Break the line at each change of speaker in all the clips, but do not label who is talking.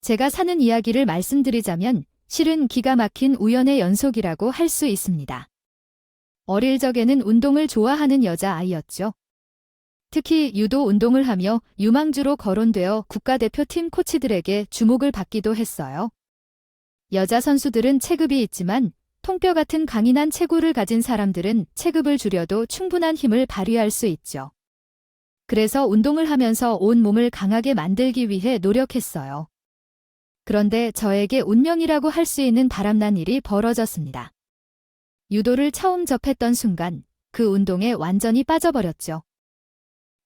제가 사는 이야기를 말씀드리자면 실은 기가 막힌 우연의 연속이라고 할 수 있습니다. 어릴 적에는 운동을 좋아하는 여자아이였죠. 특히 유도 운동을 하며 유망주로 거론되어 국가대표팀 코치들에게 주목을 받기도 했어요. 여자 선수들은 체급이 있지만 통뼈 같은 강인한 체구를 가진 사람들은 체급을 줄여도 충분한 힘을 발휘할 수 있죠. 그래서 운동을 하면서 온 몸을 강하게 만들기 위해 노력했어요. 그런데 저에게 운명이라고 할 수 있는 바람난 일이 벌어졌습니다. 유도를 처음 접했던 순간 그 운동에 완전히 빠져버렸죠.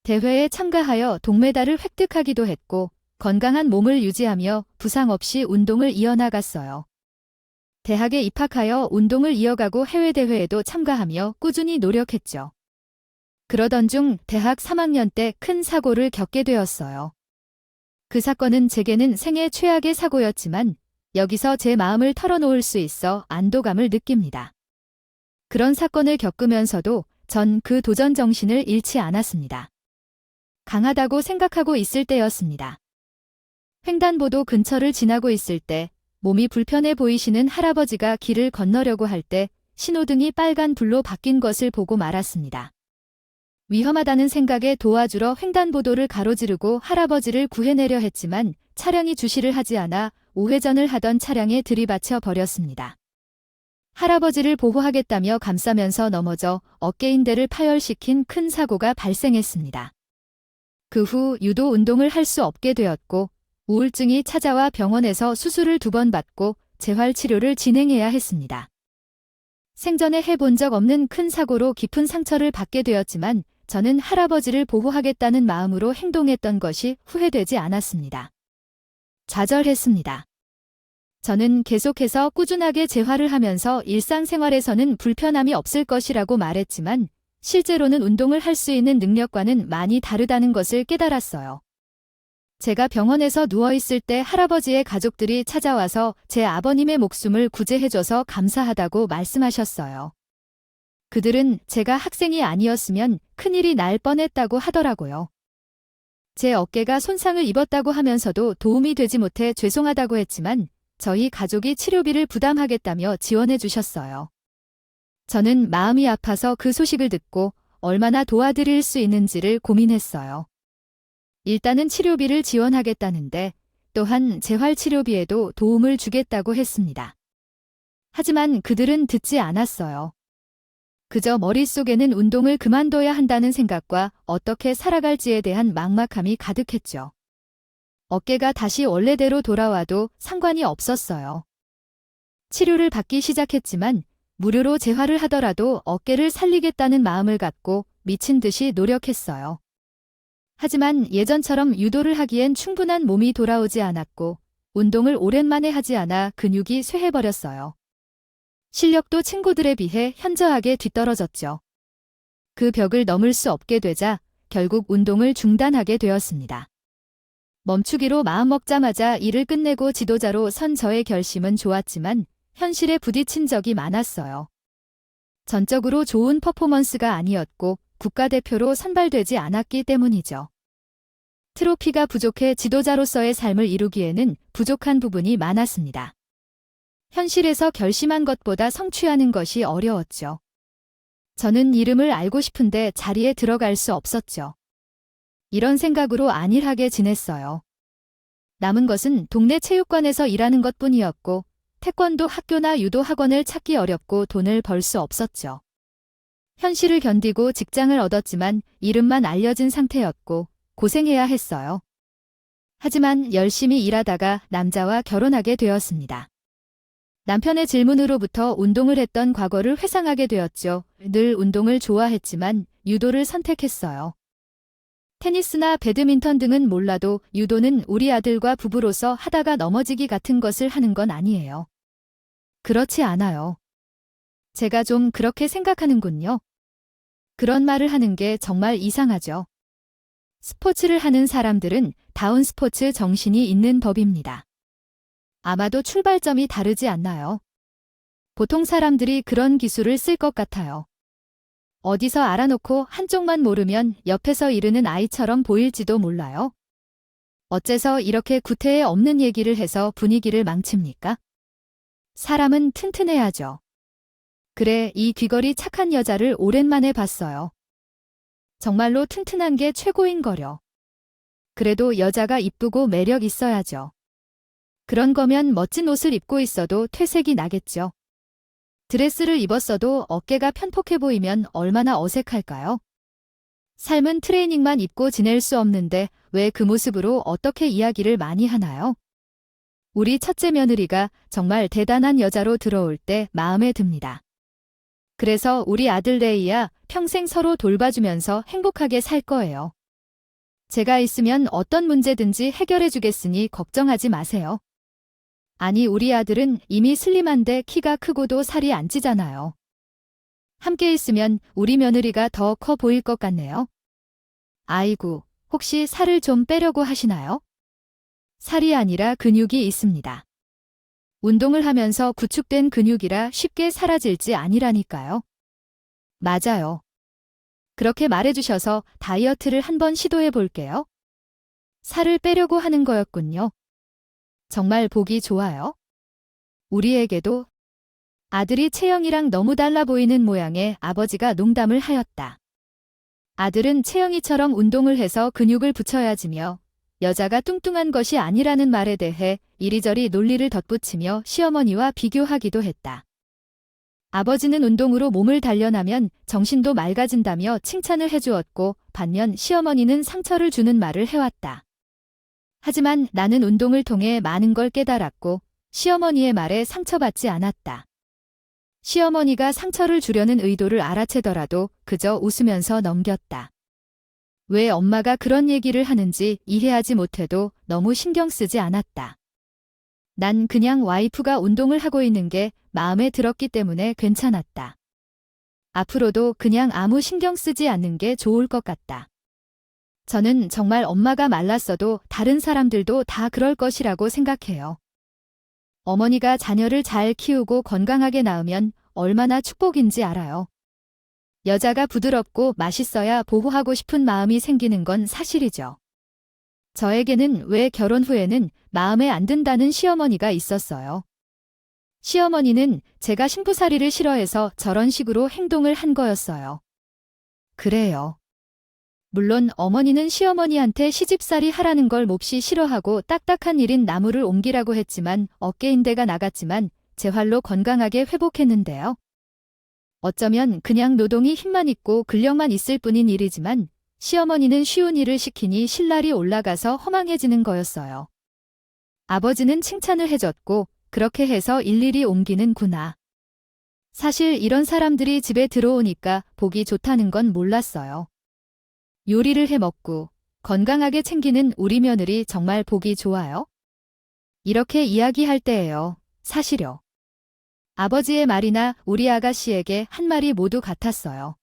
대회에 참가하여 동메달을 획득하기도 했고 건강한 몸을 유지하며 부상 없이 운동을 이어나갔어요. 대학에 입학하여 운동을 이어가고 해외대회에도 참가하며 꾸준히 노력했죠. 그러던 중 대학 3학년 때 큰 사고를 겪게 되었어요. 그 사건은 제게는 생애 최악의 사고였지만 여기서 제 마음을 털어놓을 수 있어 안도감을 느낍니다. 그런 사건을 겪으면서도 전 그 도전 정신을 잃지 않았습니다. 강하다고 생각하고 있을 때였습니다. 횡단보도 근처를 지나고 있을 때 몸이 불편해 보이시는 할아버지가 길을 건너려고 할 때 신호등이 빨간 불로 바뀐 것을 보고 말았습니다. 위험하다는 생각에 도와주러 횡단보도를 가로지르고 할아버지를 구해내려 했지만 차량이 주시를 하지 않아 우회전을 하던 차량에 들이받쳐 버렸습니다. 할아버지를 보호하겠다며 감싸면서 넘어져 어깨인대를 파열시킨 큰 사고가 발생했습니다. 그 후 유도 운동을 할 수 없게 되었고 우울증이 찾아와 병원에서 수술을 2번 받고 재활치료를 진행해야 했습니다. 생전에 해본 적 없는 큰 사고로 깊은 상처를 받게 되었지만 저는 할아버지를 보호하겠다는 마음으로 행동했던 것이 후회되지 않았습니다. 좌절했습니다. 저는 계속해서 꾸준하게 재활을 하면서 일상생활에서는 불편함이 없을 것이라고 말했지만 실제로는 운동을 할 수 있는 능력과는 많이 다르다는 것을 깨달았어요. 제가 병원에서 누워있을 때 할아버지의 가족들이 찾아와서 제 아버님의 목숨을 구제해줘서 감사하다고 말씀하셨어요. 그들은 제가 학생이 아니었으면 큰일이 날 뻔했다고 하더라고요. 제 어깨가 손상을 입었다고 하면서도 도움이 되지 못해 죄송하다고 했지만 저희 가족이 치료비를 부담하겠다며 지원해 주셨어요. 저는 마음이 아파서 그 소식을 듣고 얼마나 도와드릴 수 있는지를 고민했어요. 일단은 치료비를 지원하겠다는데 또한 재활치료비에도 도움을 주겠다고 했습니다. 하지만 그들은 듣지 않았어요. 그저 머릿속에는 운동을 그만둬야 한다는 생각과 어떻게 살아갈지에 대한 막막함이 가득했죠. 어깨가 다시 원래대로 돌아와도 상관이 없었어요. 치료를 받기 시작했지만 무료로 재활을 하더라도 어깨를 살리겠다는 마음을 갖고 미친 듯이 노력했어요. 하지만 예전처럼 유도를 하기엔 충분한 몸이 돌아오지 않았고 운동을 오랜만에 하지 않아 근육이 쇠해버렸어요. 실력도 친구들에 비해 현저하게 뒤떨어졌죠. 그 벽을 넘을 수 없게 되자 결국 운동을 중단하게 되었습니다. 멈추기로 마음먹자마자 일을 끝내고 지도자로 선 저의 결심은 좋았지만 현실에 부딪힌 적이 많았어요. 전적으로 좋은 퍼포먼스가 아니었고 국가대표로 선발되지 않았기 때문이죠. 트로피가 부족해 지도자로서의 삶을 이루기에는 부족한 부분이 많았습니다. 현실에서 결심한 것보다 성취하는 것이 어려웠죠. 저는 이름을 알고 싶은데 자리에 들어갈 수 없었죠. 이런 생각으로 안일하게 지냈어요. 남은 것은 동네 체육관에서 일하는 것뿐이었고 태권도 학교나 유도 학원을 찾기 어렵고 돈을 벌 수 없었죠. 현실을 견디고 직장을 얻었지만 이름만 알려진 상태였고 고생해야 했어요. 하지만 열심히 일하다가 남자와 결혼하게 되었습니다. 남편의 질문으로부터 운동을 했던 과거를 회상하게 되었죠. 늘 운동을 좋아했지만 유도를 선택했어요. 테니스나 배드민턴 등은 몰라도 유도는 우리 아들과 부부로서 하다가 넘어지기 같은 것을 하는 건 아니에요. 그렇지 않아요. 제가 좀 그렇게 생각하는군요. 그런 말을 하는 게 정말 이상하죠. 스포츠를 하는 사람들은 다운 스포츠 정신이 있는 법입니다. 아마도 출발점이 다르지 않나요? 보통 사람들이 그런 기술을 쓸 것 같아요. 어디서 알아놓고 한쪽만 모르면 옆에서 이르는 아이처럼 보일지도 몰라요. 어째서 이렇게 구태에 없는 얘기를 해서 분위기를 망칩니까? 사람은 튼튼해야죠. 그래, 이 귀걸이 착한 여자를 오랜만에 봤어요. 정말로 튼튼한 게 최고인 거려. 그래도 여자가 이쁘고 매력 있어야죠. 그런 거면 멋진 옷을 입고 있어도 퇴색이 나겠죠. 드레스를 입었어도 어깨가 편폭해 보이면 얼마나 어색할까요? 삶은 트레이닝만 입고 지낼 수 없는데 왜 그 모습으로 어떻게 이야기를 많이 하나요? 우리 첫째 며느리가 정말 대단한 여자로 들어올 때 마음에 듭니다. 그래서 우리 아들 레이야 평생 서로 돌봐주면서 행복하게 살 거예요. 제가 있으면 어떤 문제든지 해결해 주겠으니 걱정하지 마세요. 아니, 우리 아들은 이미 슬림한데 키가 크고도 살이 안 찌잖아요. 함께 있으면 우리 며느리가 더 커 보일 것 같네요. 아이고, 혹시 살을 좀 빼려고 하시나요? 살이 아니라 근육이 있습니다. 운동을 하면서 구축된 근육이라 쉽게 사라질지 아니라니까요. 맞아요. 그렇게 말해주셔서 다이어트를 한번 시도해 볼게요. 살을 빼려고 하는 거였군요. 정말 보기 좋아요. 우리에게도 아들이 채영이랑 너무 달라 보이는 모양에 아버지가 농담을 하였다. 아들은 채영이처럼 운동을 해서 근육을 붙여야지며 여자가 뚱뚱한 것이 아니라는 말에 대해 이리저리 논리를 덧붙이며 시어머니와 비교하기도 했다. 아버지는 운동으로 몸을 단련하면 정신도 맑아진다며 칭찬을 해주었고 반면 시어머니는 상처를 주는 말을 해왔다. 하지만 나는 운동을 통해 많은 걸 깨달았고 시어머니의 말에 상처받지 않았다. 시어머니가 상처를 주려는 의도를 알아채더라도 그저 웃으면서 넘겼다. 왜 엄마가 그런 얘기를 하는지 이해하지 못해도 너무 신경 쓰지 않았다. 난 그냥 와이프가 운동을 하고 있는 게 마음에 들었기 때문에 괜찮았다. 앞으로도 그냥 아무 신경 쓰지 않는 게 좋을 것 같다. 저는 정말 엄마가 말랐어도 다른 사람들도 다 그럴 것이라고 생각해요. 어머니가 자녀를 잘 키우고 건강하게 낳으면 얼마나 축복인지 알아요. 여자가 부드럽고 맛있어야 보호하고 싶은 마음이 생기는 건 사실이죠. 저에게는 왜 결혼 후에는 마음에 안 든다는 시어머니가 있었어요. 시어머니는 제가 신부살이를 싫어해서 저런 식으로 행동을 한 거였어요. 그래요. 물론 어머니는 시어머니한테 시집살이 하라는 걸 몹시 싫어하고 딱딱한 일인 나무를 옮기라고 했지만 어깨인대가 나갔지만 재활로 건강하게 회복했는데요. 어쩌면 그냥 노동이 힘만 있고 근력만 있을 뿐인 일이지만 시어머니는 쉬운 일을 시키니 신랄이 올라가서 허망해지는 거였어요. 아버지는 칭찬을 해줬고 그렇게 해서 일일이 옮기는구나. 사실 이런 사람들이 집에 들어오니까 보기 좋다는 건 몰랐어요. 요리를 해 먹고 건강하게 챙기는 우리 며느리 정말 보기 좋아요. 이렇게 이야기할 때예요. 사실요. 아버지의 말이나 우리 아가씨에게 한 말이 모두 같았어요.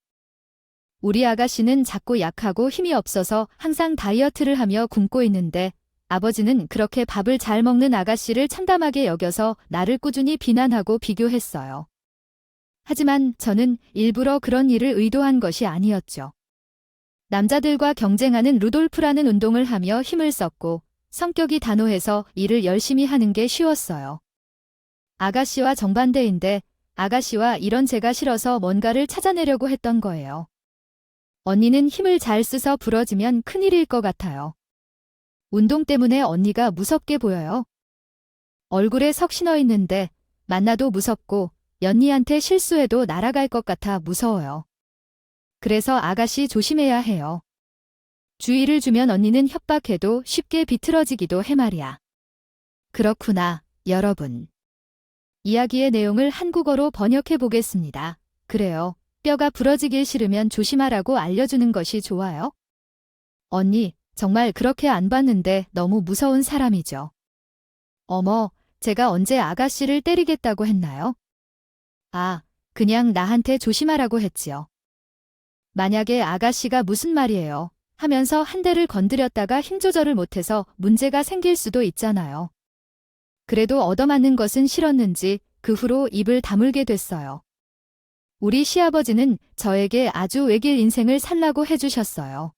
우리 아가씨는 작고 약하고 힘이 없어서 항상 다이어트를 하며 굶고 있는데 아버지는 그렇게 밥을 잘 먹는 아가씨를 참담하게 여겨서 나를 꾸준히 비난하고 비교했어요. 하지만 저는 일부러 그런 일을 의도한 것이 아니었죠. 남자들과 경쟁하는 루돌프라는 운동을 하며 힘을 썼고 성격이 단호해서 일을 열심히 하는 게 쉬웠어요. 아가씨와 정반대인데 아가씨와 이런 제가 싫어서 뭔가를 찾아내려고 했던 거예요. 언니는 힘을 잘 쓰서 부러지면 큰일일 것 같아요. 운동 때문에 언니가 무섭게 보여요. 얼굴에 석 신어 있는데 만나도 무섭고 연니한테 실수해도 날아갈 것 같아 무서워요. 그래서 아가씨 조심해야 해요. 주의를 주면 언니는 협박해도 쉽게 비틀어지기도 해 말이야. 그렇구나, 여러분. 이야기의 내용을 한국어로 번역해 보겠습니다. 그래요. 뼈가 부러지길 싫으면 조심하라고 알려주는 것이 좋아요. 언니, 정말 그렇게 안 봤는데 너무 무서운 사람이죠. 어머, 제가 언제 아가씨를 때리겠다고 했나요? 아, 그냥 나한테 조심하라고 했지요. 만약에 아가씨가 무슨 말이에요 하면서 한 대를 건드렸다가 힘 조절을 못해서 문제가 생길 수도 있잖아요. 그래도 얻어맞는 것은 싫었는지 그 후로 입을 다물게 됐어요. 우리 시아버지는 저에게 아주 외길 인생을 살라고 해주셨어요.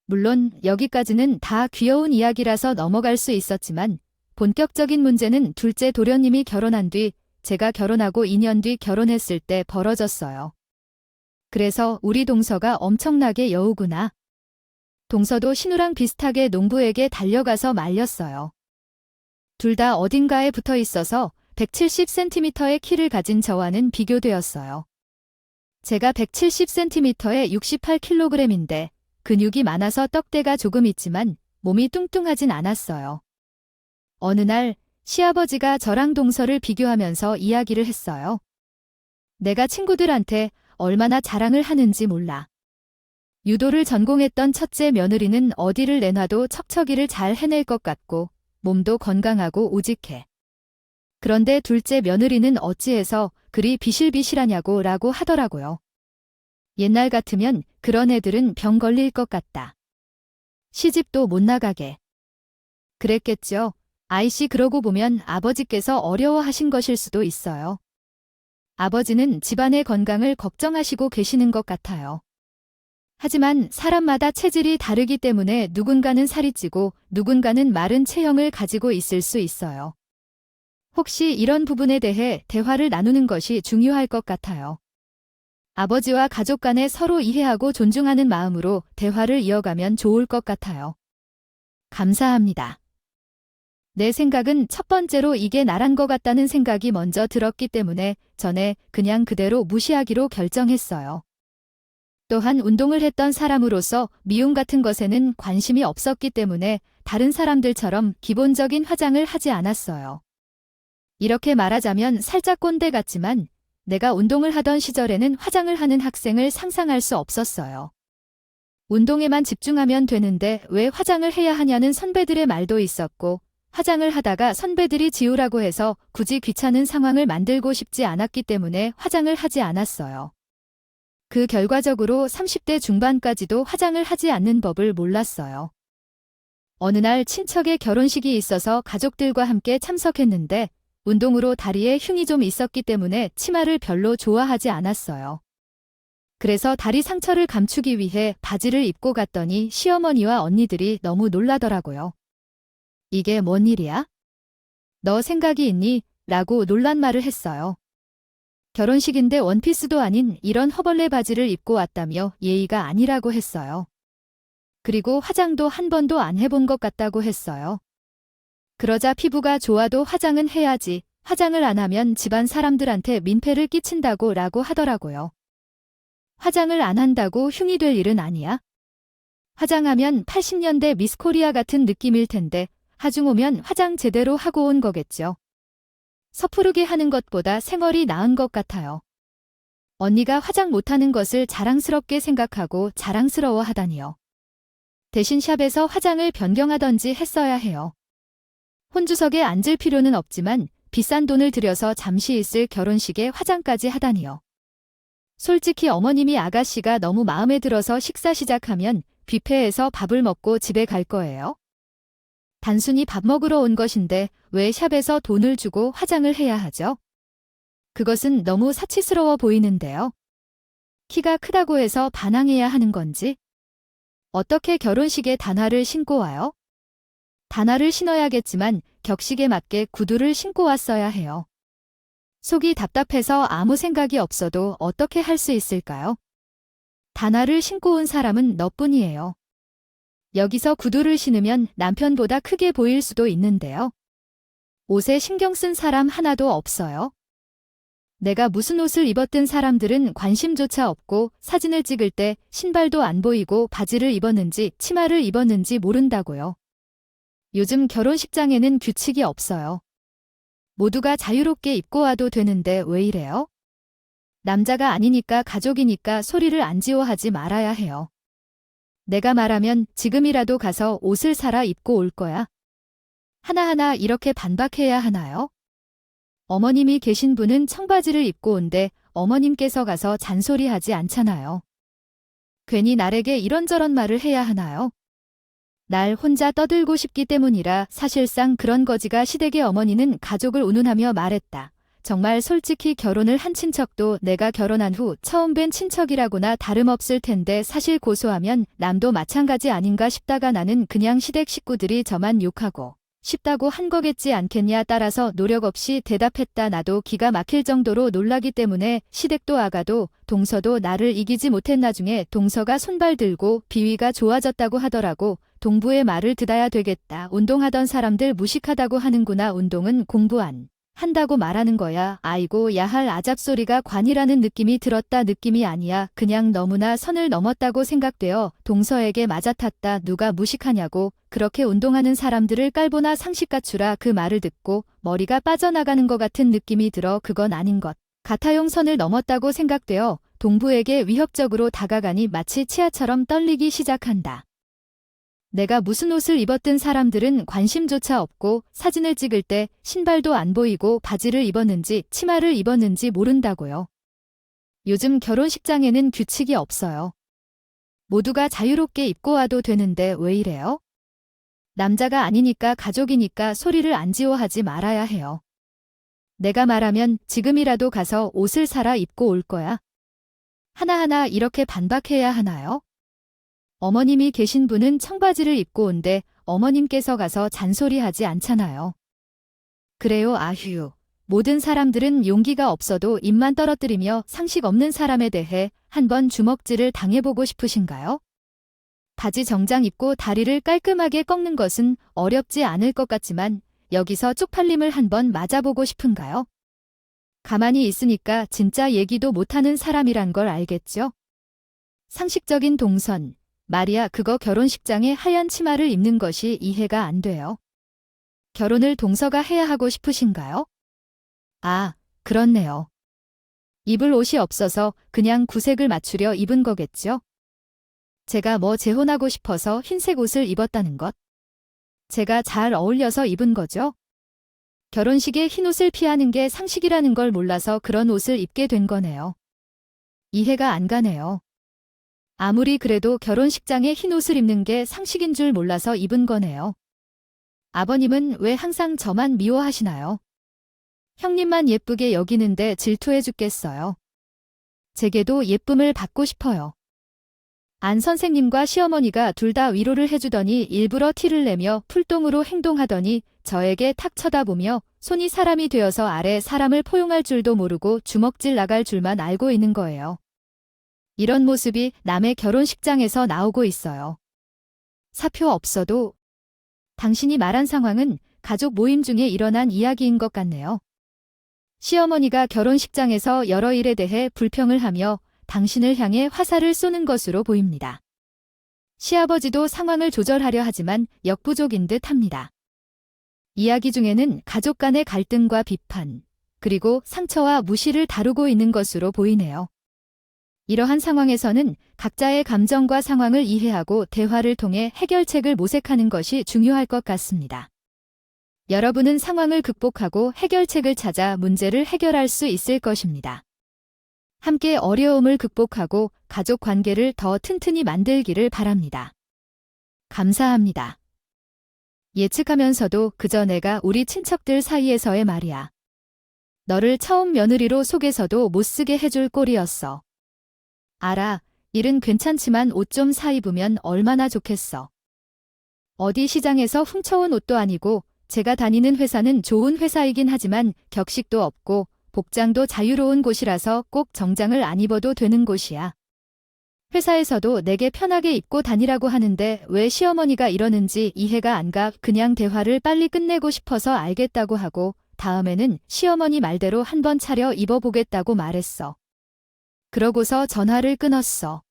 물론 여기까지는 다 귀여운 이야기라서 넘어갈 수 있었지만 본격적인 문제는 둘째 도련님이 결혼한 뒤 제가 결혼하고 2년 뒤 결혼했을 때 벌어졌어요. 그래서 우리 동서가 엄청나게 여우구나. 동서도 신우랑 비슷하게 농부에게 달려가서 말렸어요. 둘 다 어딘가에 붙어 있어서 170cm의 키를 가진 저와는 비교되었어요. 제가 170cm에 68kg인데 근육이 많아서 떡대가 조금 있지만 몸이 뚱뚱하진 않았어요. 어느 날 시아버지가 저랑 동서를 비교하면서 이야기를 했어요. 내가 친구들한테 얼마나 자랑을 하는지 몰라. 유도를 전공했던 첫째 며느리는 어디를 내놔도 척척이를 잘 해낼 것 같고 몸도 건강하고 우직해. 그런데 둘째 며느리는 어찌해서 그리 비실비실하냐고 라고 하더라고요. 옛날 같으면 그런 애들은 병 걸릴 것 같다. 시집도 못 나가게. 그랬겠죠. 아이씨 그러고 보면 아버지께서 어려워하신 것일 수도 있어요. 아버지는 집안의 건강을 걱정하시고 계시는 것 같아요. 하지만 사람마다 체질이 다르기 때문에 누군가는 살이 찌고 누군가는 마른 체형을 가지고 있을 수 있어요. 혹시 이런 부분에 대해 대화를 나누는 것이 중요할 것 같아요. 아버지와 가족 간에 서로 이해하고 존중하는 마음으로 대화를 이어가면 좋을 것 같아요. 감사합니다. 내 생각은 첫 번째로 이게 나란 것 같다는 생각이 먼저 들었기 때문에 전에 그냥 그대로 무시하기로 결정했어요. 또한 운동을 했던 사람으로서 미용 같은 것에는 관심이 없었기 때문에 다른 사람들처럼 기본적인 화장을 하지 않았어요. 이렇게 말하자면 살짝 꼰대 같지만 내가 운동을 하던 시절에는 화장을 하는 학생을 상상할 수 없었어요. 운동에만 집중하면 되는데 왜 화장을 해야 하냐는 선배들의 말도 있었고 화장을 하다가 선배들이 지우라고 해서 굳이 귀찮은 상황을 만들고 싶지 않았기 때문에 화장을 하지 않았어요. 그 결과적으로 30대 중반까지도 화장을 하지 않는 법을 몰랐어요. 어느 날 친척의 결혼식이 있어서 가족들과 함께 참석했는데 운동으로 다리에 흉이 좀 있었기 때문에 치마를 별로 좋아하지 않았어요. 그래서 다리 상처를 감추기 위해 바지를 입고 갔더니 시어머니와 언니들이 너무 놀라더라고요. 이게 뭔 일이야? 너 생각이 있니? 라고 놀란 말을 했어요. 결혼식인데 원피스도 아닌 이런 허벌레 바지를 입고 왔다며 예의가 아니라고 했어요. 그리고 화장도 한 번도 안 해본 것 같다고 했어요. 그러자 피부가 좋아도 화장은 해야지. 화장을 안 하면 집안 사람들한테 민폐를 끼친다고 라고 하더라고요. 화장을 안 한다고 흉이 될 일은 아니야. 화장하면 80년대 미스코리아 같은 느낌일 텐데 하중 오면 화장 제대로 하고 온 거겠죠. 섣부르게 하는 것보다 생얼이 나은 것 같아요. 언니가 화장 못하는 것을 자랑스럽게 생각하고 자랑스러워 하다니요. 대신 샵에서 화장을 변경하던지 했어야 해요. 혼주석에 앉을 필요는 없지만 비싼 돈을 들여서 잠시 있을 결혼식에 화장까지 하다니요. 솔직히 어머님이 아가씨가 너무 마음에 들어서 식사 시작하면 뷔페에서 밥을 먹고 집에 갈 거예요? 단순히 밥 먹으러 온 것인데 왜 샵에서 돈을 주고 화장을 해야 하죠? 그것은 너무 사치스러워 보이는데요. 키가 크다고 해서 반항해야 하는 건지? 어떻게 결혼식에 단화를 신고 와요? 단화를 신어야겠지만 격식에 맞게 구두를 신고 왔어야 해요. 속이 답답해서 아무 생각이 없어도 어떻게 할 수 있을까요? 단화를 신고 온 사람은 너뿐이에요. 여기서 구두를 신으면 남편보다 크게 보일 수도 있는데요. 옷에 신경 쓴 사람 하나도 없어요. 내가 무슨 옷을 입었든 사람들은 관심조차 없고 사진을 찍을 때 신발도 안 보이고 바지를 입었는지 치마를 입었는지 모른다고요. 요즘 결혼식장에는 규칙이 없어요. 모두가 자유롭게 입고 와도 되는데 왜 이래요? 남자가 아니니까 가족이니까 소리를 안 지어하지 말아야 해요. 내가 말하면 지금이라도 가서 옷을 사라 입고 올 거야. 하나하나 이렇게 반박해야 하나요? 어머님이 계신 분은 청바지를 입고 온데 어머님께서 가서 잔소리하지 않잖아요. 괜히 날에게 이런저런 말을 해야 하나요? 날 혼자 떠들고 싶기 때문이라 사실상 그런 거지가 시댁의 어머니는 가족을 운운하며 말했다. 정말 솔직히 결혼을 한 친척도 내가 결혼한 후 처음 뵌 친척이라고나 다름없을 텐데 사실 고소하면 남도 마찬가지 아닌가 싶다가 나는 그냥 시댁 식구들이 저만 욕하고 싶다고 한 거겠지 않겠냐. 따라서 노력 없이 대답했다. 나도 기가 막힐 정도로 놀라기 때문에 시댁도 아가도 동서도 나를 이기지 못했. 나중에 동서가 손발 들고 비위가 좋아졌다고 하더라고. 동부의 말을 듣어야 되겠다. 운동하던 사람들 무식하다고 하는구나. 운동은 공부 안 한다고 말하는 거야. 아이고 야할 아잡소리가 관이라는 느낌이 들었다. 느낌이 아니야. 그냥 너무나 선을 넘었다고 생각되어 동서에게 맞아탔다. 누가 무식하냐고. 그렇게 운동하는 사람들을 깔보나 상식 갖추라. 그 말을 듣고 머리가 빠져나가는 것 같은 느낌이 들어 그건 아닌 것 같아용. 선을 넘었다고 생각되어 동부에게 위협적으로 다가가니 마치 치아처럼 떨리기 시작한다. 내가 무슨 옷을 입었든 사람들은 관심조차 없고 사진을 찍을 때 신발도 안 보이고 바지를 입었는지 치마를 입었는지 모른다고요. 요즘 결혼식장에는 규칙이 없어요. 모두가 자유롭게 입고 와도 되는데 왜 이래요? 남자가 아니니까 가족이니까 소리를 안 지어하지 말아야 해요. 내가 말하면 지금이라도 가서 옷을 사라 입고 올 거야. 하나하나 이렇게 반박해야 하나요? 어머님이 계신 분은 청바지를 입고 온데 어머님께서 가서 잔소리하지 않잖아요. 그래요. 아휴. 모든 사람들은 용기가 없어도 입만 떨어뜨리며 상식 없는 사람에 대해 한번 주먹질을 당해보고 싶으신가요? 바지 정장 입고 다리를 깔끔하게 꺾는 것은 어렵지 않을 것 같지만 여기서 쪽팔림을 한번 맞아보고 싶은가요? 가만히 있으니까 진짜 얘기도 못하는 사람이란 걸 알겠죠? 상식적인 동선. 말이야 그거 결혼식장에 하얀 치마를 입는 것이 이해가 안 돼요. 결혼을 동서가 해야 하고 싶으신가요? 아, 그렇네요. 입을 옷이 없어서 그냥 구색을 맞추려 입은 거겠죠? 제가 뭐 재혼하고 싶어서 흰색 옷을 입었다는 것? 제가 잘 어울려서 입은 거죠? 결혼식에 흰 옷을 피하는 게 상식이라는 걸 몰라서 그런 옷을 입게 된 거네요. 이해가 안 가네요. 아무리 그래도 결혼식장에 흰 옷을 입는 게 상식인 줄 몰라서 입은 거네요. 아버님은 왜 항상 저만 미워하시나요? 형님만 예쁘게 여기는데 질투해 죽겠어요. 제게도 예쁨을 받고 싶어요. 안 선생님과 시어머니가 둘 다 위로를 해주더니 일부러 티를 내며 풀동으로 행동하더니 저에게 탁 쳐다보며 손이 사람이 되어서 아래 사람을 포용할 줄도 모르고 주먹질 나갈 줄만 알고 있는 거예요. 이런 모습이 남의 결혼식장에서 나오고 있어요. 사표 없어도 당신이 말한 상황은 가족 모임 중에 일어난 이야기인 것 같네요. 시어머니가 결혼식장에서 여러 일에 대해 불평을 하며 당신을 향해 화살을 쏘는 것으로 보입니다. 시아버지도 상황을 조절하려 하지만 역부족인 듯 합니다. 이야기 중에는 가족 간의 갈등과 비판, 그리고 상처와 무시를 다루고 있는 것으로 보이네요. 이러한 상황에서는 각자의 감정과 상황을 이해하고 대화를 통해 해결책을 모색하는 것이 중요할 것 같습니다. 여러분은 상황을 극복하고 해결책을 찾아 문제를 해결할 수 있을 것입니다. 함께 어려움을 극복하고 가족 관계를 더 튼튼히 만들기를 바랍니다. 감사합니다. 예측하면서도 그저 내가 우리 친척들 사이에서의 말이야. 너를 처음 며느리로 속에서도 못쓰게 해줄 꼴이었어. 알아, 일은 괜찮지만 옷 좀 사 입으면 얼마나 좋겠어. 어디 시장에서 훔쳐온 옷도 아니고 제가 다니는 회사는 좋은 회사이긴 하지만 격식도 없고 복장도 자유로운 곳이라서 꼭 정장을 안 입어도 되는 곳이야. 회사에서도 내게 편하게 입고 다니라고 하는데 왜 시어머니가 이러는지 이해가 안 가. 그냥 대화를 빨리 끝내고 싶어서 알겠다고 하고 다음에는 시어머니 말대로 한번 차려 입어보겠다고 말했어. 그러고서 전화를 끊었어.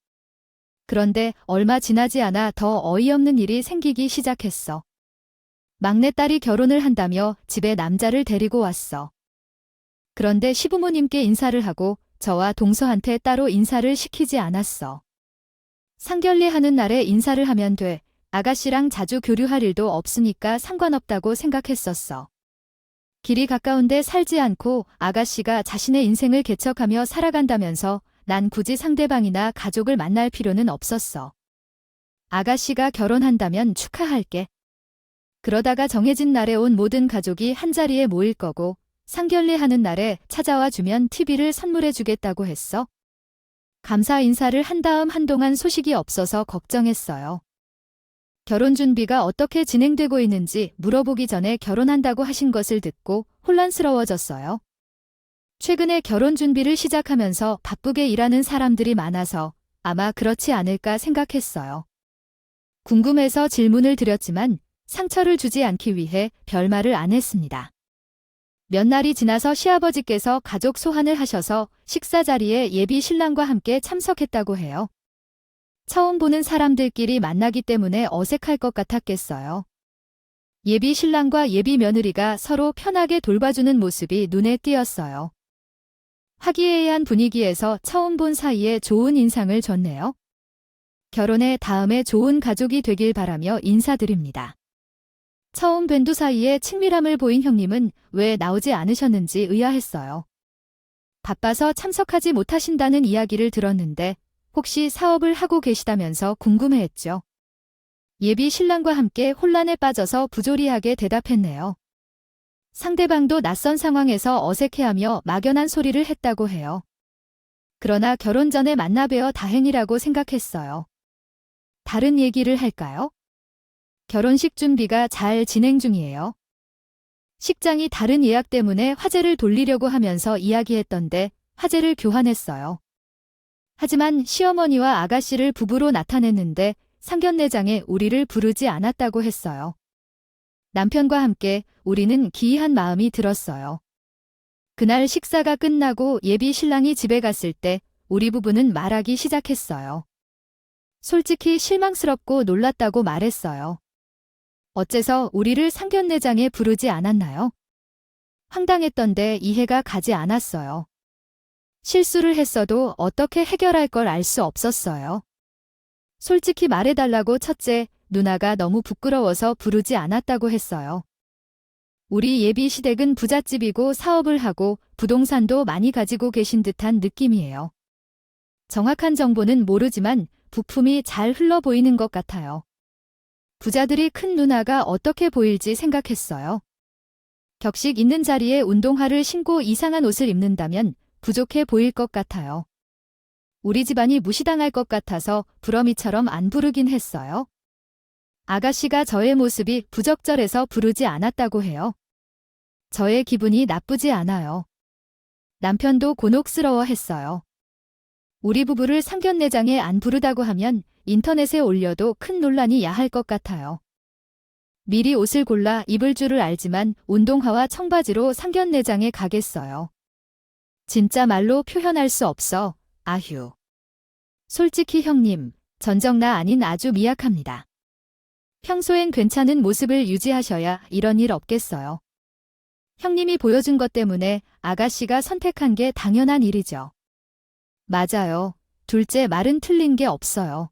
그런데 얼마 지나지 않아 더 어이없는 일이 생기기 시작했어. 막내딸이 결혼을 한다며 집에 남자를 데리고 왔어. 그런데 시부모님께 인사를 하고 저와 동서한테 따로 인사를 시키지 않았어. 상견례 하는 날에 인사를 하면 돼. 아가씨랑 자주 교류할 일도 없으니까 상관없다고 생각했었어. 길이 가까운데 살지 않고 아가씨가 자신의 인생을 개척하며 살아간다면서 난 굳이 상대방이나 가족을 만날 필요는 없었어. 아가씨가 결혼한다면 축하할게. 그러다가 정해진 날에 온 모든 가족이 한자리에 모일 거고 상견례하는 날에 찾아와 주면 TV를 선물해 주겠다고 했어. 감사 인사를 한 다음 한동안 소식이 없어서 걱정했어요. 결혼 준비가 어떻게 진행되고 있는지 물어보기 전에 결혼한다고 하신 것을 듣고 혼란스러워졌어요. 최근에 결혼 준비를 시작하면서 바쁘게 일하는 사람들이 많아서 아마 그렇지 않을까 생각했어요. 궁금해서 질문을 드렸지만 상처를 주지 않기 위해 별말을 안 했습니다. 몇 날이 지나서 시아버지께서 가족 소환을 하셔서 식사 자리에 예비 신랑과 함께 참석했다고 해요. 처음 보는 사람들끼리 만나기 때문에 어색할 것 같았겠어요. 예비 신랑과 예비 며느리가 서로 편하게 돌봐주는 모습이 눈에 띄었어요. 화기애애한 분위기에서 처음 본 사이에 좋은 인상을 줬네요. 결혼해 다음에 좋은 가족이 되길 바라며 인사드립니다. 처음 뵌 두 사이에 친밀함을 보인 형님은 왜 나오지 않으셨는지 의아했어요. 바빠서 참석하지 못하신다는 이야기를 들었는데 혹시 사업을 하고 계시다면서 궁금해했죠. 예비 신랑과 함께 혼란에 빠져서 부조리하게 대답했네요. 상대방도 낯선 상황에서 어색해하며 막연한 소리를 했다고 해요. 그러나 결혼 전에 만나 뵈어 다행이라고 생각했어요. 다른 얘기를 할까요? 결혼식 준비가 잘 진행 중이에요. 식장이 다른 예약 때문에 화제를 돌리려고 하면서 이야기했던데 화제를 교환했어요. 하지만 시어머니와 아가씨를 부부로 나타냈는데 상견례장에 우리를 부르지 않았다고 했어요. 남편과 함께 우리는 기이한 마음이 들었어요. 그날 식사가 끝나고 예비 신랑이 집에 갔을 때 우리 부부는 말하기 시작했어요. 솔직히 실망스럽고 놀랐다고 말했어요. 어째서 우리를 상견례장에 부르지 않았나요? 황당했던데 이해가 가지 않았어요. 실수를 했어도 어떻게 해결할 걸 알 수 없었어요. 솔직히 말해달라고 첫째, 누나가 너무 부끄러워서 부르지 않았다고 했어요. 우리 예비 시댁은 부잣집이고 사업을 하고 부동산도 많이 가지고 계신 듯한 느낌이에요. 정확한 정보는 모르지만 부품이 잘 흘러 보이는 것 같아요. 부자들이 큰 누나가 어떻게 보일지 생각했어요. 격식 있는 자리에 운동화를 신고 이상한 옷을 입는다면 부족해 보일 것 같아요. 우리 집안이 무시당할 것 같아서 부러미처럼 안 부르긴 했어요. 아가씨가 저의 모습이 부적절해서 부르지 않았다고 해요. 저의 기분이 나쁘지 않아요. 남편도 곤혹스러워했어요. 우리 부부를 상견례장에 안 부르다고 하면 인터넷에 올려도 큰 논란이 야할 것 같아요. 미리 옷을 골라 입을 줄을 알지만 운동화와 청바지로 상견례장에 가겠어요. 진짜 말로 표현할 수 없어. 아휴. 솔직히 형님, 전적나 아닌 아주 미약합니다. 평소엔 괜찮은 모습을 유지하셔야 이런 일 없겠어요. 형님이 보여준 것 때문에 아가씨가 선택한 게 당연한 일이죠. 맞아요. 둘째 말은 틀린 게 없어요.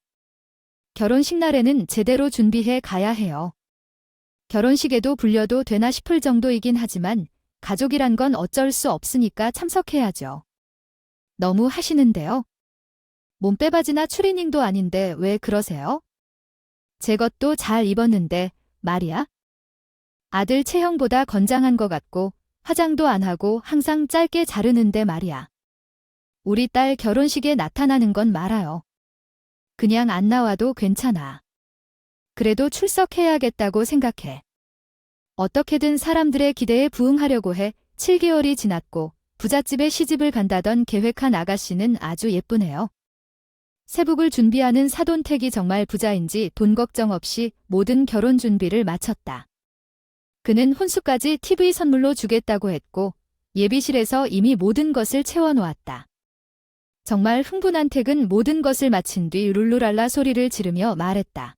결혼식 날에는 제대로 준비해 가야 해요. 결혼식에도 불려도 되나 싶을 정도이긴 하지만 가족이란 건 어쩔 수 없으니까 참석해야죠. 너무 하시는데요. 몸빼바지나 추리닝도 아닌데 왜 그러세요? 제 것도 잘 입었는데 말이야. 아들 체형보다 건장한 것 같고 화장도 안 하고 항상 짧게 자르는데 말이야. 우리 딸 결혼식에 나타나는 건 말아요. 그냥 안 나와도 괜찮아. 그래도 출석해야겠다고 생각해. 어떻게든 사람들의 기대에 부응하려고 해 7개월이 지났고 부잣집에 시집을 간다던 계획한 아가씨는 아주 예쁘네요. 세북을 준비하는 사돈택이 정말 부자인지 돈 걱정 없이 모든 결혼 준비를 마쳤다. 그는 혼수까지 TV 선물로 주겠다고 했고 예비실에서 이미 모든 것을 채워놓았다. 정말 흥분한 택은 모든 것을 마친 뒤 룰루랄라 소리를 지르며 말했다.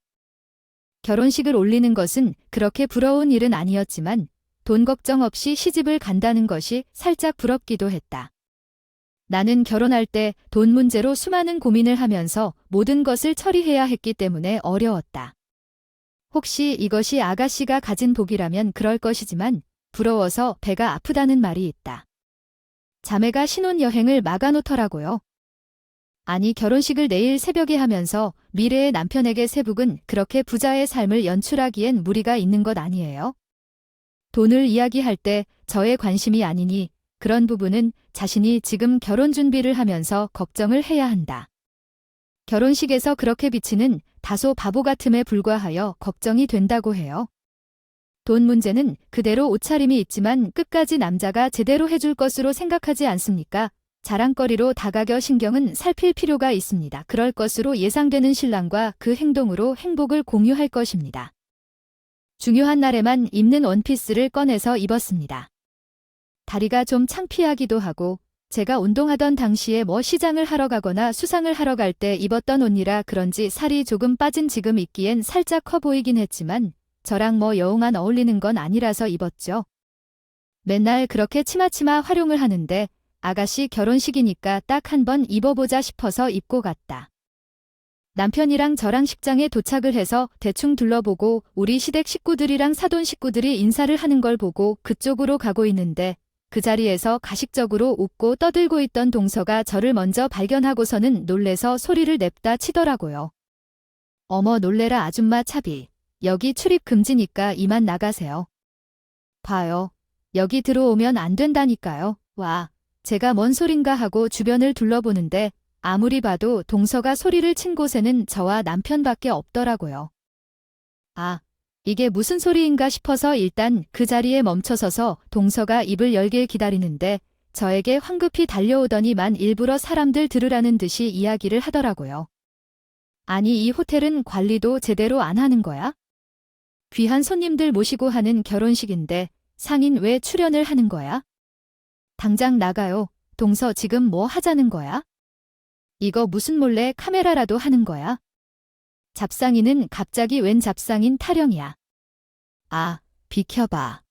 결혼식을 올리는 것은 그렇게 부러운 일은 아니었지만 돈 걱정 없이 시집을 간다는 것이 살짝 부럽기도 했다. 나는 결혼할 때 돈 문제로 수많은 고민을 하면서 모든 것을 처리해야 했기 때문에 어려웠다. 혹시 이것이 아가씨가 가진 복이라면 그럴 것이지만 부러워서 배가 아프다는 말이 있다. 자매가 신혼여행을 막아놓더라고요. 아니 결혼식을 내일 새벽에 하면서 미래의 남편에게 세북은 그렇게 부자의 삶을 연출하기엔 무리가 있는 것 아니에요? 돈을 이야기할 때 저의 관심이 아니니 그런 부분은 자신이 지금 결혼 준비를 하면서 걱정을 해야 한다. 결혼식에서 그렇게 비치는 다소 바보 같음에 불과하여 걱정이 된다고 해요. 돈 문제는 그대로 옷차림이 있지만 끝까지 남자가 제대로 해줄 것으로 생각하지 않습니까? 자랑거리로 다가겨 신경은 살필 필요가 있습니다. 그럴 것으로 예상되는 신랑과 그 행동으로 행복을 공유할 것입니다. 중요한 날에만 입는 원피스를 꺼내서 입었습니다. 다리가 좀 창피하기도 하고 제가 운동하던 당시에 시장을 하러 가거나 수상을 하러 갈 때 입었던 옷이라 그런지 살이 조금 빠진 지금 입기엔 살짝 커 보이긴 했지만 저랑 여웅안 어울리는 건 아니라서 입었죠. 맨날 그렇게 치마치마 활용을 하는데 아가씨 결혼식이니까 딱 한 번 입어보자 싶어서 입고 갔다. 남편이랑 저랑 식장에 도착을 해서 대충 둘러보고 우리 시댁 식구들이랑 사돈 식구들이 인사를 하는 걸 보고 그쪽으로 가고 있는데 그 자리에서 가식적으로 웃고 떠들고 있던 동서가 저를 먼저 발견하고서는 놀래서 소리를 냅다 치더라고요. 어머 놀래라 아줌마 차비. 여기 출입 금지니까 이만 나가세요. 봐요. 여기 들어오면 안 된다니까요. 와, 제가 뭔 소린가 하고 주변을 둘러보는데 아무리 봐도 동서가 소리를 친 곳에는 저와 남편밖에 없더라고요. 아, 이게 무슨 소리인가 싶어서 일단 그 자리에 멈춰서서 동서가 입을 열길 기다리는데 저에게 황급히 달려오더니만 일부러 사람들 들으라는 듯이 이야기를 하더라고요. 아니 이 호텔은 관리도 제대로 안 하는 거야? 귀한 손님들 모시고 하는 결혼식인데 상인 왜 출연을 하는 거야? 당장 나가요. 동서 지금 뭐 하자는 거야? 이거 무슨 몰래 카메라라도 하는 거야? 잡상인은 갑자기 웬 잡상인 타령이야. 아, 비켜봐.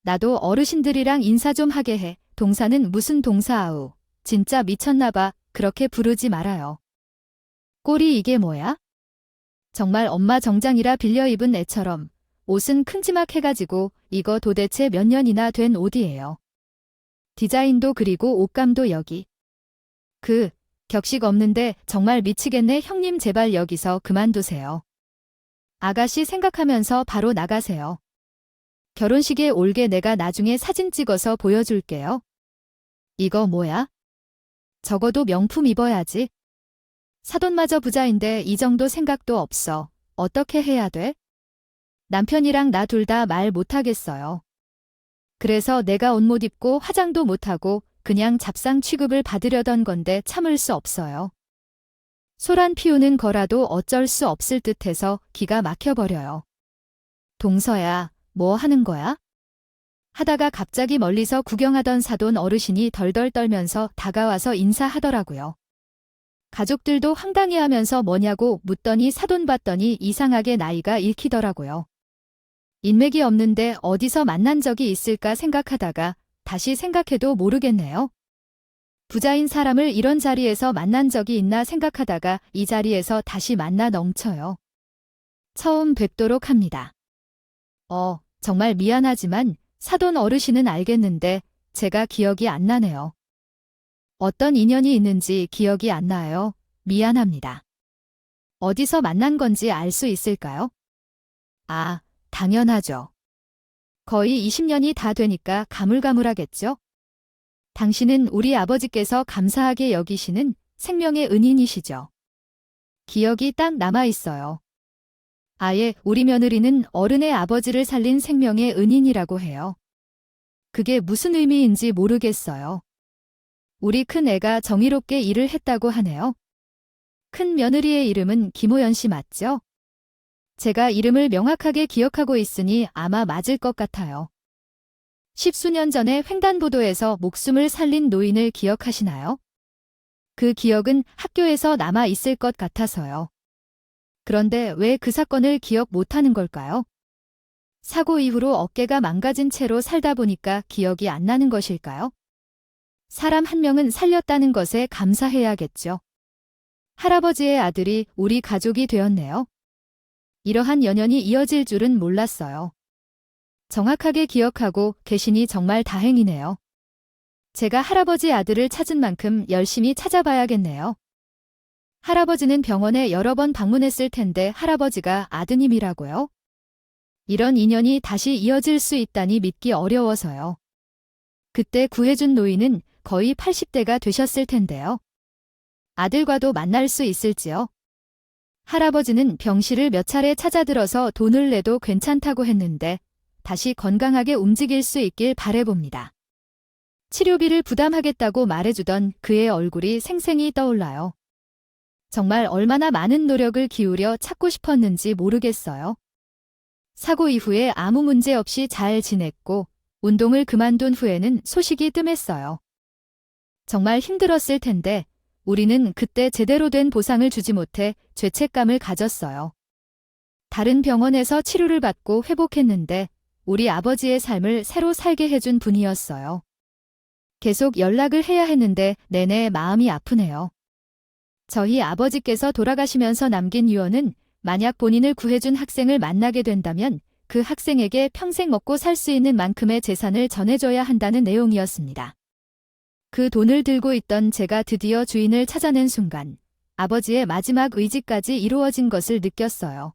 나도 어르신들이랑 인사 좀 하게 해. 동사는 무슨 동사 아우. 진짜 미쳤나봐. 그렇게 부르지 말아요. 꼴이 이게 뭐야? 정말 엄마 정장이라 빌려 입은 애처럼 옷은 큼지막해가지고 이거 도대체 몇 년이나 된 옷이에요. 디자인도 그리고 옷감도 여기. 격식 없는데 정말 미치겠네. 형님 제발 여기서 그만두세요. 아가씨 생각하면서 바로 나가세요. 결혼식에 올게 내가 나중에 사진 찍어서 보여줄게요. 이거 뭐야? 적어도 명품 입어야지. 사돈마저 부자인데 이 정도 생각도 없어. 어떻게 해야 돼? 남편이랑 나 둘 다 말 못하겠어요. 그래서 내가 옷 못 입고 화장도 못하고 그냥 잡상 취급을 받으려던 건데 참을 수 없어요. 소란 피우는 거라도 어쩔 수 없을 듯해서 기가 막혀버려요. 동서야, 뭐 하는 거야? 하다가 갑자기 멀리서 구경하던 사돈 어르신이 덜덜 떨면서 다가와서 인사하더라고요. 가족들도 황당해하면서 뭐냐고 묻더니 사돈 봤더니 이상하게 나이가 읽히더라고요. 인맥이 없는데 어디서 만난 적이 있을까 생각하다가 다시 생각해도 모르겠네요. 부자인 사람을 이런 자리에서 만난 적이 있나 생각하다가 이 자리에서 다시 만나 넘쳐요. 처음 뵙도록 합니다. 정말 미안하지만 사돈 어르신은 알겠는데 제가 기억이 안 나네요. 어떤 인연이 있는지 기억이 안 나요. 미안합니다. 어디서 만난 건지 알 수 있을까요? 아, 당연하죠. 거의 20년이 다 되니까 가물가물하겠죠? 당신은 우리 아버지께서 감사하게 여기시는 생명의 은인이시죠. 기억이 딱 남아있어요. 아예 우리 며느리는 어른의 아버지를 살린 생명의 은인이라고 해요. 그게 무슨 의미인지 모르겠어요. 우리 큰 애가 정의롭게 일을 했다고 하네요. 큰 며느리의 이름은 김호연 씨 맞죠? 제가 이름을 명확하게 기억하고 있으니 아마 맞을 것 같아요. 십수년 전에 횡단보도에서 목숨을 살린 노인을 기억하시나요? 그 기억은 학교에서 남아 있을 것 같아서요. 그런데 왜 그 사건을 기억 못하는 걸까요? 사고 이후로 어깨가 망가진 채로 살다 보니까 기억이 안 나는 것일까요? 사람 한 명은 살렸다는 것에 감사해야겠죠. 할아버지의 아들이 우리 가족이 되었네요. 이러한 연연이 이어질 줄은 몰랐어요. 정확하게 기억하고 계시니 정말 다행이네요. 제가 할아버지 아들을 찾은 만큼 열심히 찾아봐야겠네요. 할아버지는 병원에 여러 번 방문했을 텐데 할아버지가 아드님이라고요? 이런 인연이 다시 이어질 수 있다니 믿기 어려워서요. 그때 구해준 노인은 거의 80대가 되셨을 텐데요. 아들과도 만날 수 있을지요? 할아버지는 병실을 몇 차례 찾아들어서 돈을 내도 괜찮다고 했는데 다시 건강하게 움직일 수 있길 바라봅니다. 치료비를 부담하겠다고 말해주던 그의 얼굴이 생생히 떠올라요. 정말 얼마나 많은 노력을 기울여 찾고 싶었는지 모르겠어요. 사고 이후에 아무 문제 없이 잘 지냈고 운동을 그만둔 후에는 소식이 뜸했어요. 정말 힘들었을 텐데 우리는 그때 제대로 된 보상을 주지 못해 죄책감을 가졌어요. 다른 병원에서 치료를 받고 회복했는데 우리 아버지의 삶을 새로 살게 해준 분이었어요. 계속 연락을 해야 했는데 내내 마음이 아프네요. 저희 아버지께서 돌아가시면서 남긴 유언은 만약 본인을 구해준 학생을 만나게 된다면 그 학생에게 평생 먹고 살 수 있는 만큼의 재산을 전해줘야 한다는 내용이었습니다. 그 돈을 들고 있던 제가 드디어 주인을 찾아낸 순간 아버지의 마지막 의지까지 이루어진 것을 느꼈어요.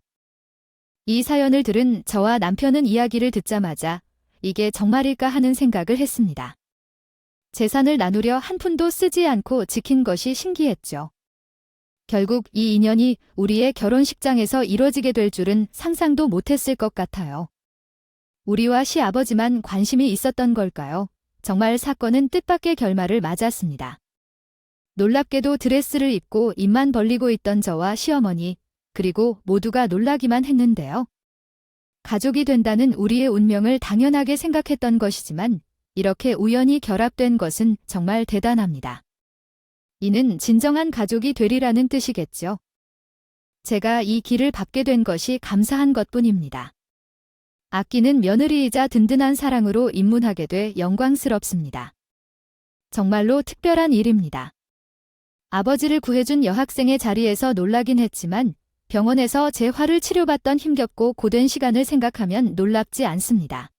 이 사연을 들은 저와 남편은 이야기를 듣자마자 이게 정말일까 하는 생각을 했습니다. 재산을 나누려 한 푼도 쓰지 않고 지킨 것이 신기했죠. 결국 이 인연이 우리의 결혼식장에서 이뤄지게 될 줄은 상상도 못했을 것 같아요. 우리와 시아버지만 관심이 있었던 걸까요? 정말 사건은 뜻밖의 결말을 맞았습니다. 놀랍게도 드레스를 입고 입만 벌리고 있던 저와 시어머니, 그리고 모두가 놀라기만 했는데요. 가족이 된다는 우리의 운명을 당연하게 생각했던 것이지만 이렇게 우연히 결합된 것은 정말 대단합니다. 이는 진정한 가족이 되리라는 뜻이겠죠. 제가 이 길을 밟게 된 것이 감사한 것뿐입니다. 아끼는 며느리이자 든든한 사랑으로 입문하게 돼 영광스럽습니다. 정말로 특별한 일입니다. 아버지를 구해준 여학생의 자리에서 놀라긴 했지만 병원에서 제 화를 치료받던 힘겹고 고된 시간을 생각하면 놀랍지 않습니다.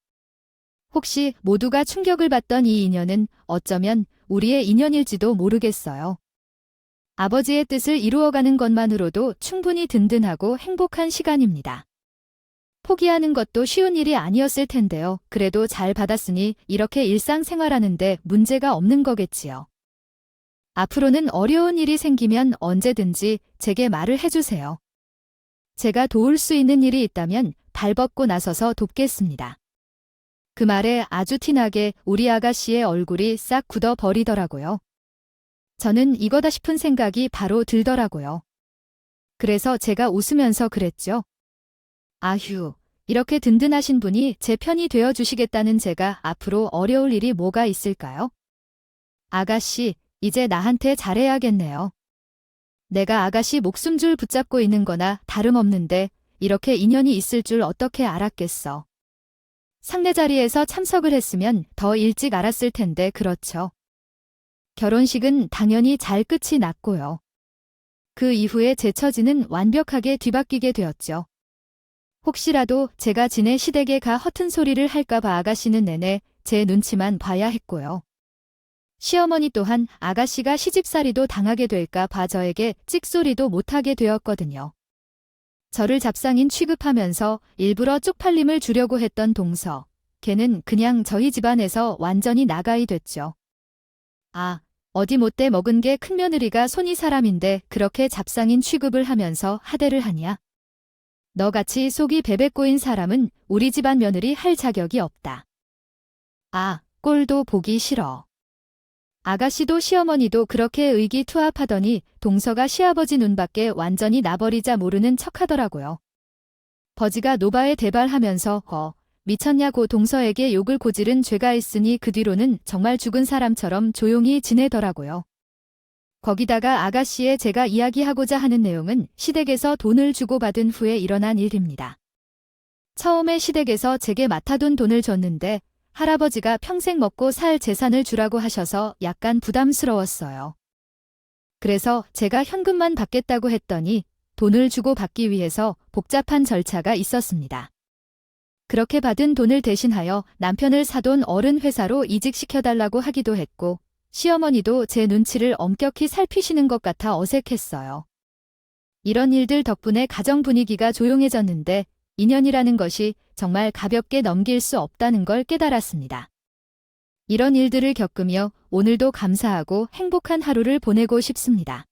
혹시 모두가 충격을 받던 이 인연은 어쩌면 우리의 인연일지도 모르겠어요. 아버지의 뜻을 이루어가는 것만으로도 충분히 든든하고 행복한 시간입니다. 포기하는 것도 쉬운 일이 아니었을 텐데요. 그래도 잘 받았으니 이렇게 일상생활하는데 문제가 없는 거겠지요. 앞으로는 어려운 일이 생기면 언제든지 제게 말을 해주세요. 제가 도울 수 있는 일이 있다면 발벗고 나서서 돕겠습니다. 그 말에 아주 티나게 우리 아가씨의 얼굴이 싹 굳어버리더라고요. 저는 이거다 싶은 생각이 바로 들더라고요. 그래서 제가 웃으면서 그랬죠. 아휴, 이렇게 든든하신 분이 제 편이 되어주시겠다는 제가 앞으로 어려울 일이 뭐가 있을까요? 아가씨, 이제 나한테 잘해야겠네요. 내가 아가씨 목숨줄 붙잡고 있는 거나 다름없는데 이렇게 인연이 있을 줄 어떻게 알았겠어. 상례 자리에서 참석을 했으면 더 일찍 알았을 텐데 그렇죠. 결혼식은 당연히 잘 끝이 났고요. 그 이후에 제 처지는 완벽하게 뒤바뀌게 되었죠. 혹시라도 제가 지내 시댁에 가 허튼 소리를 할까봐 아가씨는 내내 제 눈치만 봐야 했고요. 시어머니 또한 아가씨가 시집살이도 당하게 될까봐 저에게 찍소리도 못하게 되었거든요. 저를 잡상인 취급하면서 일부러 쪽팔림을 주려고 했던 동서, 걔는 그냥 저희 집안에서 완전히 나가이 됐죠. 아, 어디 못돼 먹은 게 큰며느리가 손이 사람인데 그렇게 잡상인 취급을 하면서 하대를 하냐? 너같이 속이 베베 꼬인 사람은 우리 집안 며느리 할 자격이 없다. 아, 꼴도 보기 싫어. 아가씨도 시어머니도 그렇게 의기투합하더니 동서가 시아버지 눈밖에 완전히 나버리자 모르는 척하더라고요. 버지가 노바에 대발하면서 미쳤냐고 동서에게 욕을 고지른 죄가 있으니 그 뒤로는 정말 죽은 사람처럼 조용히 지내더라고요. 거기다가 아가씨의 제가 이야기하고자 하는 내용은 시댁에서 돈을 주고받은 후에 일어난 일입니다. 처음에 시댁에서 제게 맡아둔 돈을 줬는데 할아버지가 평생 먹고 살 재산을 주라고 하셔서 약간 부담스러웠어요. 그래서 제가 현금만 받겠다고 했더니 돈을 주고 받기 위해서 복잡한 절차가 있었습니다. 그렇게 받은 돈을 대신하여 남편을 사돈 어른 회사로 이직시켜달라고 하기도 했고 시어머니도 제 눈치를 엄격히 살피시는 것 같아 어색했어요. 이런 일들 덕분에 가정 분위기가 조용해졌는데 인연이라는 것이 정말 가볍게 넘길 수 없다는 걸 깨달았습니다. 이런 일들을 겪으며 오늘도 감사하고 행복한 하루를 보내고 싶습니다.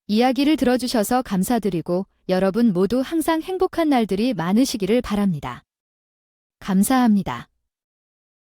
이야기를 들어주셔서 감사드리고 여러분 모두 항상 행복한 날들이 많으시기를 바랍니다. 감사합니다.